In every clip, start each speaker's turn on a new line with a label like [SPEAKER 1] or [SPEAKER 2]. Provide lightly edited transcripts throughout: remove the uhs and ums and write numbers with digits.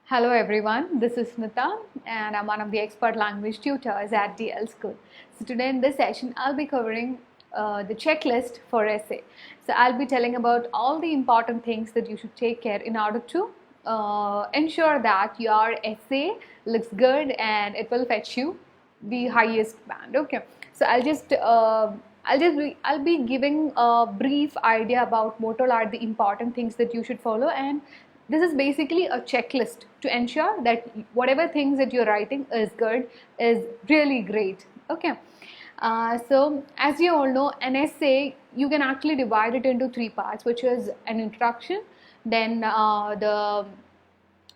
[SPEAKER 1] Hello everyone, this is Smita and I'm one of the expert language tutors at DL School. So today in this session, I'll be covering the checklist for essay. So I'll be telling about all the important things that you should take care in order to ensure that your essay looks good and it will fetch you the highest band. Okay, so I'll be giving a brief idea about what all are the important things that you should follow, and this is basically a checklist to ensure that whatever things that you're writing is good, is really great. Okay. So as you all know, an essay, you can actually divide it into three parts, which is an introduction, then the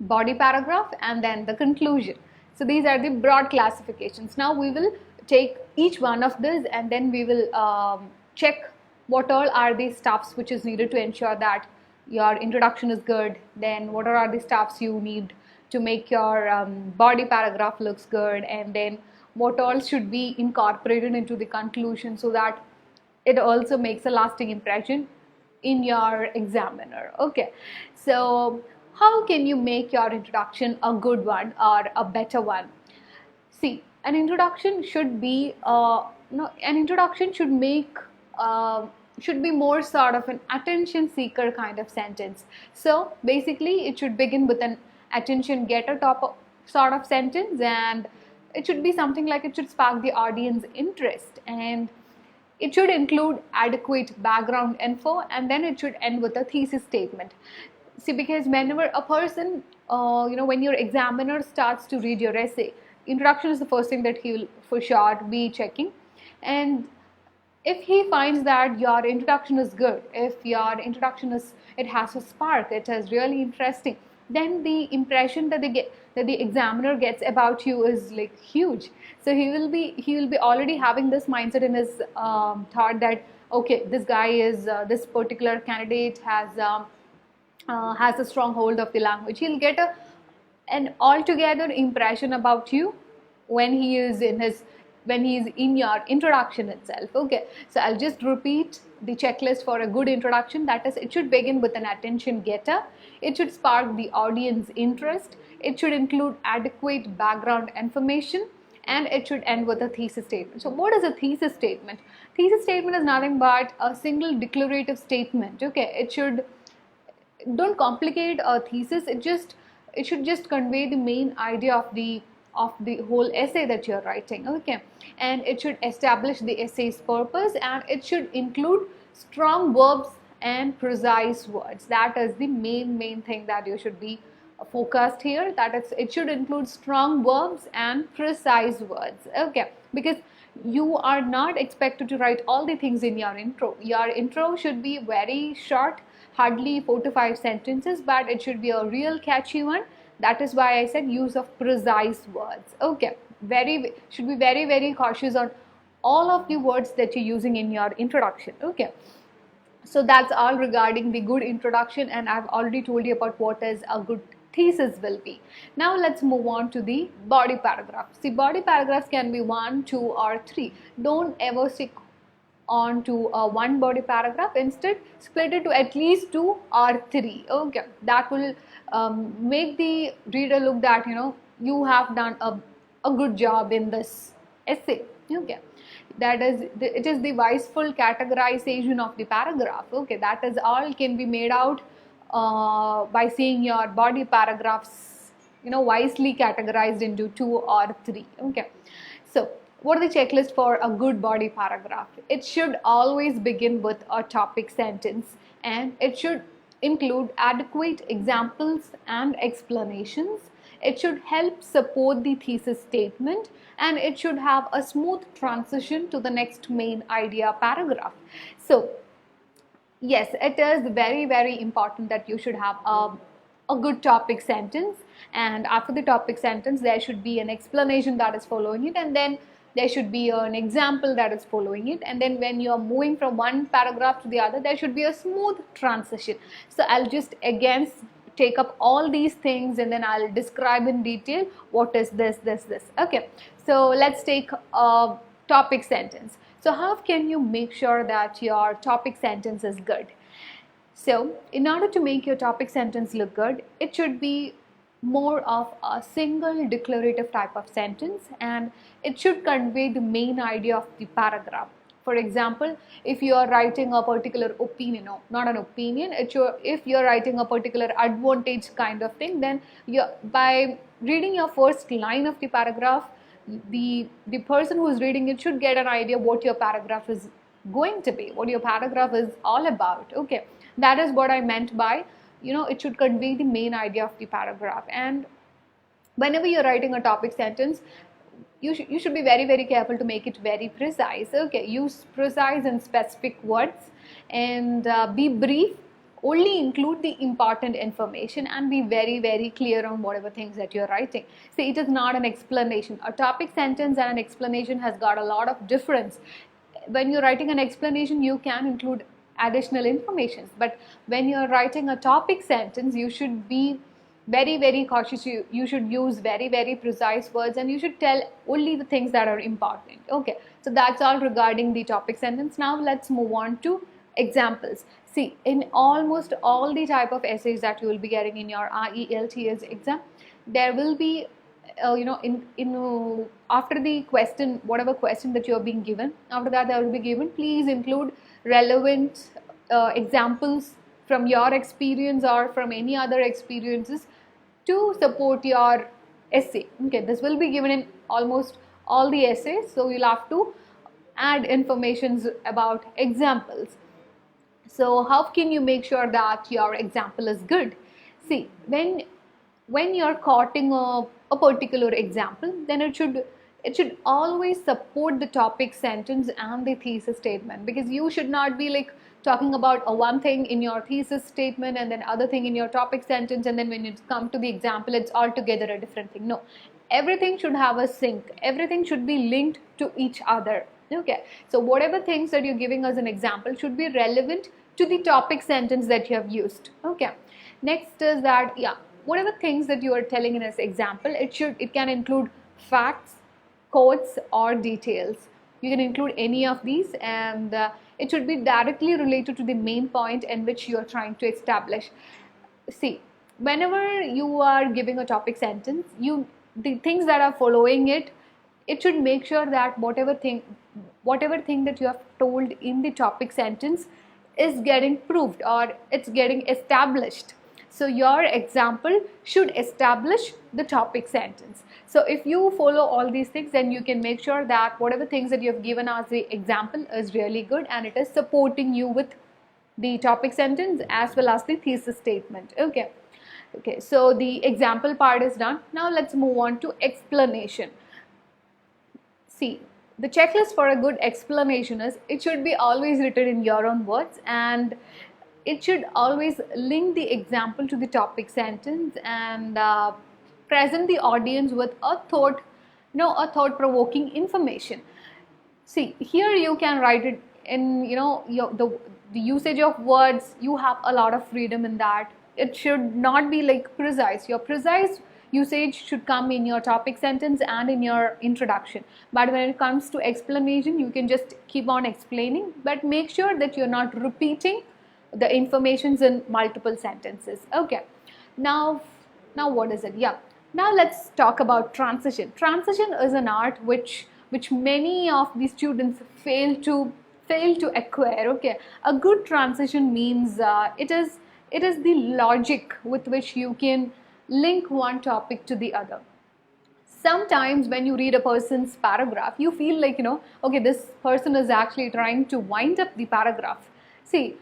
[SPEAKER 1] body paragraph, and then the conclusion. So these are the broad classifications. Now we will take each one of these and then we will check what all are the stuffs which is needed to ensure that your introduction is good, then what are the stuffs you need to make your body paragraph looks good, and then what all should be incorporated into the conclusion so that it also makes a lasting impression in your examiner. Okay, so how can you make your introduction a good one or a better one? See, an introduction should be an introduction should make should be more sort of an attention seeker kind of sentence. So basically it should begin with an attention getter sort of sentence, and it should be something like it should spark the audience interest, and it should include adequate background info, and then it should end with a thesis statement. See, because whenever a person when your examiner starts to read your essay, introduction is the first thing that he will for sure be checking. And if he finds that your introduction is good, if your introduction it has a spark, it is really interesting, then the impression that the examiner gets about you is like huge. So he will be already having this mindset in his thought that okay, this guy is this particular candidate has a strong hold of the language. He'll get an altogether impression about you when he is in your introduction itself. Okay, so I'll just repeat the checklist for a good introduction. That is, it should begin with an attention getter, it should spark the audience interest, it should include adequate background information, and it should end with a thesis statement. So what is a thesis statement? Thesis statement is nothing but a single declarative statement. Okay, don't complicate a thesis. It should just convey the main idea of the whole essay that you're writing. Okay, and it should establish the essay's purpose, and it should include strong verbs and precise words. That is the main thing that you should be focused here. That is, it should include strong verbs and precise words. Okay, because you are not expected to write all the things in your intro. Your intro should be very short, hardly 4 to 5 sentences, but it should be a real catchy one. That is why I said use of precise words. Okay, should be very cautious on all of the words that you're using in your introduction. Okay, so that's all regarding the good introduction, and I've already told you about what is a good thesis will be. Now let's move on to the body paragraph. See, body paragraphs can be 1, 2 or 3. Don't ever stick on to one body paragraph. Instead, split it to at least 2 or 3. Okay, that will make the reader look that you have done a good job in this essay. Okay, that is it is the wiseful categorization of the paragraph. Okay, that is all can be made out by seeing your body paragraphs wisely categorized into 2 or 3. Okay, so what is the checklist for a good body paragraph? It should always begin with a topic sentence, and it should include adequate examples and explanations. It should help support the thesis statement, and it should have a smooth transition to the next main idea paragraph. So yes, it is very important that you should have a good topic sentence, and after the topic sentence there should be an explanation that is following it, and then there should be an example that is following it, and then when you are moving from one paragraph to the other, there should be a smooth transition. So I'll just again take up all these things and then I'll describe in detail what is this. Okay, so let's take a topic sentence. So how can you make sure that your topic sentence is good? So in order to make your topic sentence look good, it should be more of a single declarative type of sentence, and it should convey the main idea of the paragraph. For example, if you are writing a particular opinion, no, not an opinion, if you're writing a particular advantage kind of thing, then by reading your first line of the paragraph, the person who is reading it should get an idea what your paragraph is going to be, what your paragraph is all about. Okay, that is what I meant by, it should convey the main idea of the paragraph. And whenever you're writing a topic sentence, you should be very, very careful to make it very precise. Okay, use precise and specific words, and be brief. Only include the important information, and be very, very clear on whatever things that you're writing. See, it is not an explanation. A topic sentence and an explanation has got a lot of difference. When you're writing an explanation, you can include additional information, but when you're writing a topic sentence, you should be very, very cautious. You should use very, very precise words, and you should tell only the things that are important. Okay, so that's all regarding the topic sentence. Now let's move on to examples. See, in almost all the type of essays that you will be getting in your IELTS exam, there will be after the question, whatever question that you are being given, after that there will be given, please include relevant examples from your experience or from any other experiences to support your essay. Okay, this will be given in almost all the essays, so you'll have to add informations about examples. So how can you make sure that your example is good? See, when you're quoting a particular example, then it should always support the topic sentence and the thesis statement, because you should not be like talking about one thing in your thesis statement and then other thing in your topic sentence, and then when it comes to the example, it's altogether a different thing. No, everything should have a sync. Everything should be linked to each other. Okay, so whatever things that you're giving as an example should be relevant to the topic sentence that you have used. Okay, next is that, whatever things that you are telling in this example, it can include facts, quotes, or details. You can include any of these, and it should be directly related to the main point in which you are trying to establish. See, whenever you are giving a topic sentence, the things that are following it should make sure that whatever thing that you have told in the topic sentence is getting proved or it's getting established. So your example should establish the topic sentence. So if you follow all these things, then you can make sure that whatever things that you have given as the example is really good, and it is supporting you with the topic sentence as well as the thesis statement. Okay, so the example part is done. Now let's move on to explanation. See, the checklist for a good explanation is, it should be always written in your own words, and it should always link the example to the topic sentence, and present the audience with a thought-provoking information. See, here you can write it in, the usage of words, you have a lot of freedom in that. It should not be like precise. Your precise usage should come in your topic sentence and in your introduction. But when it comes to explanation, you can just keep on explaining, but make sure that you're not repeating the informations in multiple sentences. Okay, now what is it? Now let's talk about transition. Transition is an art which many of the students fail to acquire. Okay, a good transition means it is the logic with which you can link one topic to the other. Sometimes when you read a person's paragraph, you feel like, okay, this person is actually trying to wind up the paragraph. See,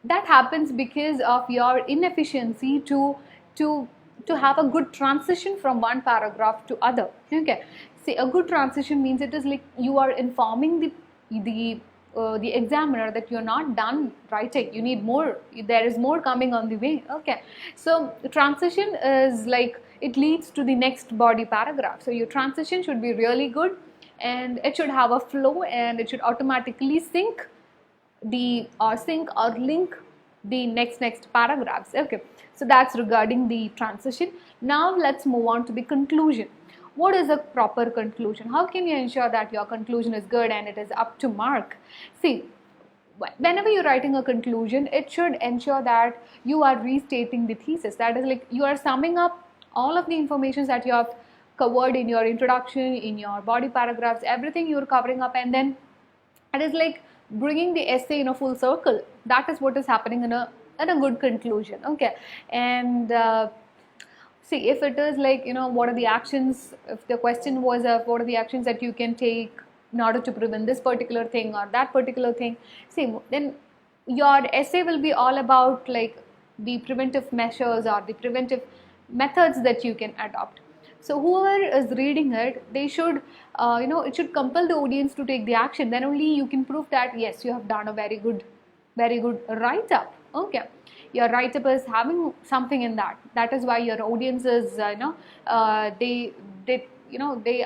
[SPEAKER 1] that happens because of your inefficiency to have a good transition from one paragraph to other. Okay, see, a good transition means it is like you are informing the examiner that you're not done writing, you need more, there is more coming on the way. Okay, so the transition is like it leads to the next body paragraph. So your transition should be really good, and it should have a flow, and it should automatically sync or link the next paragraphs. Okay, so that's regarding the transition. Now let's move on to the conclusion. What is a proper conclusion? How can you ensure that your conclusion is good and it is up to mark? See, whenever you're writing a conclusion, it should ensure that you are restating the thesis. That is like you are summing up all of the information that you have covered in your introduction, in your body paragraphs, everything you're covering up, and then it is like bringing the essay in a full circle. That is what is happening in a good conclusion. Okay. And see, if it is like, what are the actions, if the question was what are the actions that you can take in order to prevent this particular thing or that particular thing, see, then your essay will be all about like the preventive measures or the preventive methods that you can adopt. So whoever is reading it, they should, it should compel the audience to take the action. Then only you can prove that yes, you have done a very good write-up. Okay, your write-up is having something in that. That is why your audience is, they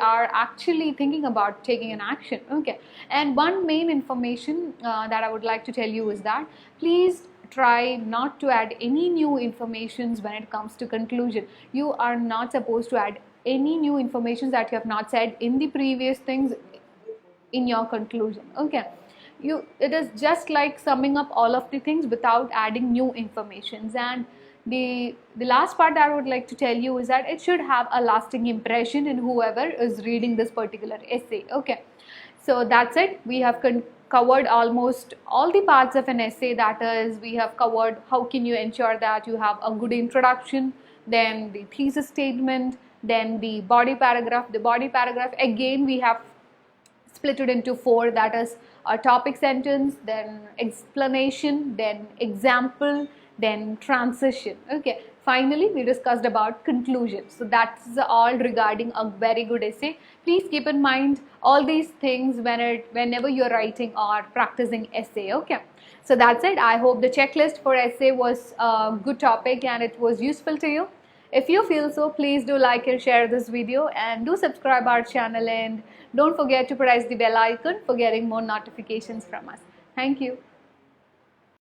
[SPEAKER 1] are actually thinking about taking an action. Okay, and one main information that I would like to tell you is that please try not to add any new informations when it comes to conclusion. You are not supposed to add any new information that you have not said in the previous things in your conclusion. Okay, it is just like summing up all of the things without adding new informations. And the last part I would like to tell you is that it should have a lasting impression in whoever is reading this particular essay. Okay, so that's it. We have covered almost all the parts of an essay. That is, we have covered how can you ensure that you have a good introduction, then the thesis statement, then the body paragraph. The body paragraph, again, we have split it into 4, that is a topic sentence, then explanation, then example, then transition. Okay, finally we discussed about conclusion. So that's all regarding a very good essay. Please keep in mind all these things whenever you're writing or practicing essay. Okay, so that's it. I hope the checklist for essay was a good topic and it was useful to you. If you feel so, please do like and share this video, and do subscribe our channel, and don't forget to press the bell icon for getting more notifications from us. Thank you.